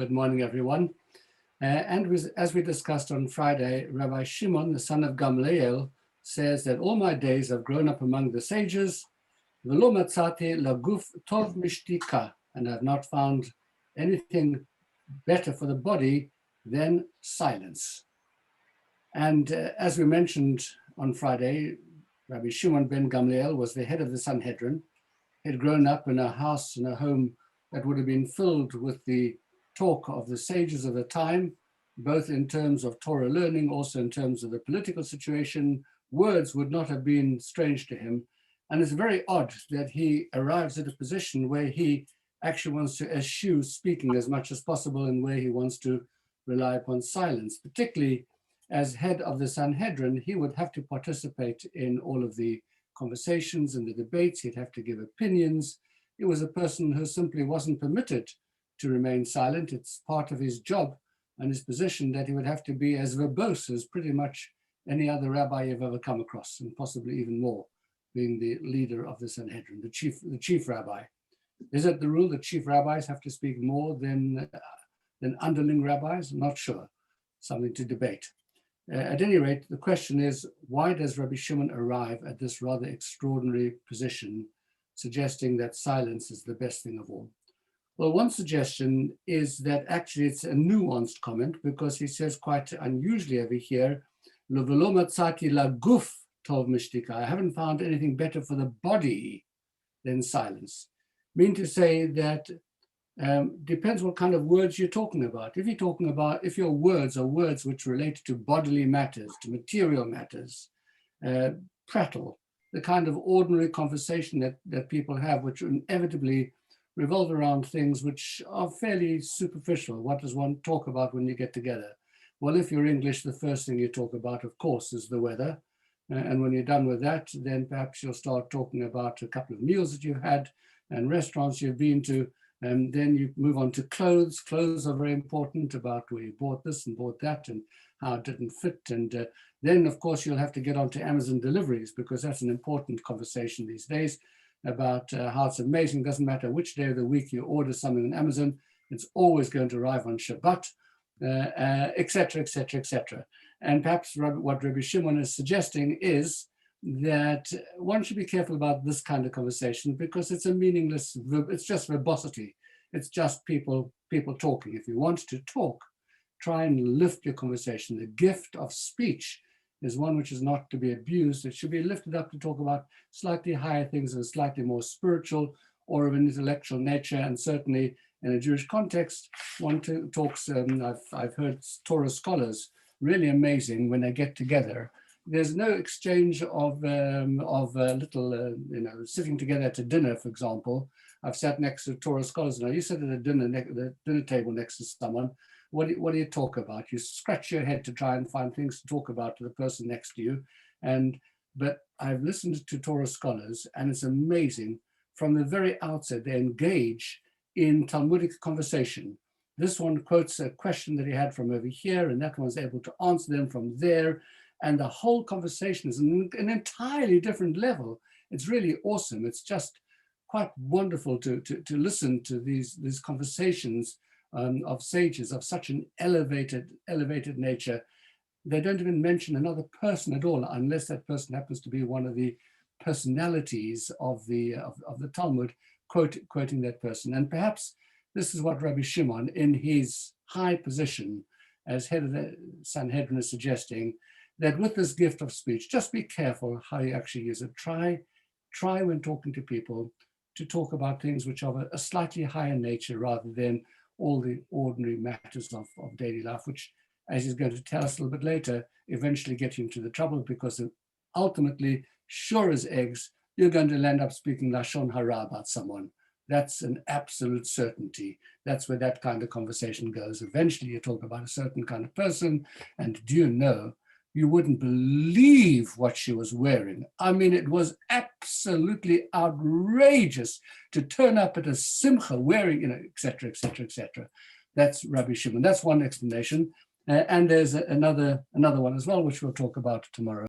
Good morning, everyone. As we discussed on Friday, Rabbi Shimon, the son of Gamliel, says that all my days I've grown up among the sages, v'lo matzati laguf tov mishtika, and I've not found anything better for the body than silence. And as we mentioned on Friday, Rabbi Shimon ben Gamliel was the head of the Sanhedrin. He had grown up in a house, in a home that would have been filled with the talk of the sages of the time, both in terms of Torah learning, also in terms of the political situation. Words would not have been strange to him. And it's very odd that he arrives at a position where he actually wants to eschew speaking as much as possible and where he wants to rely upon silence. Particularly as head of the Sanhedrin, he would have to participate in all of the conversations and the debates. He'd have to give opinions. He was a person who simply wasn't permitted to remain silent. It's part of his job and his position that he would have to be as verbose as pretty much any other rabbi you've ever come across, and possibly even more, being the leader of the Sanhedrin, the chief rabbi. Is it the rule that chief rabbis have to speak more than underling rabbis? I'm not sure. Something to debate. At any rate, the question is, why does Rabbi Shimon arrive at this rather extraordinary position, suggesting that silence is the best thing of all? Well, one suggestion is that actually it's a nuanced comment, because he says quite unusually over here, "Lo v'lo matzati laguf tov mishtika." I haven't found anything better for the body than silence. Mean to say that depends what kind of words you're talking about. If your words are words which relate to bodily matters, to material matters, prattle, the kind of ordinary conversation that people have, which inevitably revolve around things which are fairly superficial. What does one talk about when you get together? Well, if you're English, the first thing you talk about, of course, is the weather. And when you're done with that, then perhaps you'll start talking about a couple of meals that you've had and restaurants you've been to. And then you move on to clothes. Clothes are very important, about where you bought this and bought that and how it didn't fit. And then, of course, you'll have to get onto Amazon deliveries, because that's an important conversation these days about how it's amazing. It doesn't matter which day of the week you order something on Amazon, it's always going to arrive on Shabbat, etc., etc., etc. And perhaps what Rabbi Shimon is suggesting is that one should be careful about this kind of conversation, because it's a meaningless, it's just verbosity. It's just people talking. If you want to talk, try and lift your conversation. The gift of speech is one which is not to be abused. It should be lifted up to talk about slightly higher things and slightly more spiritual or of an intellectual nature. And certainly in a Jewish context, one talks, I've heard Torah scholars, really amazing when they get together. There's no exchange of little, sitting together at a dinner, for example. I've sat next to Torah scholars. Now you sit at the dinner table next to someone. What do you talk about? You scratch your head to try and find things to talk about to the person next to you. But I've listened to Torah scholars, and it's amazing. From the very outset, they engage in Talmudic conversation. This one quotes a question that he had from over here, and that one's able to answer them from there. And the whole conversation is an entirely different level. It's really awesome. It's just quite wonderful to listen to these conversations of sages of such an elevated nature. They don't even mention another person at all, unless that person happens to be one of the personalities of the Talmud, quoting that person. And perhaps this is what Rabbi Shimon, in his high position as head of the Sanhedrin, is suggesting, that with this gift of speech, just be careful how you actually use it. Try when talking to people to talk about things which are of a slightly higher nature, rather than all the ordinary matters of daily life, which, as he's going to tell us a little bit later, eventually get you into the trouble, because ultimately, sure as eggs, you're going to end up speaking Lashon Hara about someone. That's an absolute certainty. That's where that kind of conversation goes. Eventually, you talk about a certain kind of person, and do you know, you wouldn't believe what she was wearing. I mean, it was absolutely outrageous to turn up at a simcha wearing, et cetera, et cetera, et cetera. That's Rabbi Shimon. That's one explanation. And there's another one as well, which we'll talk about tomorrow.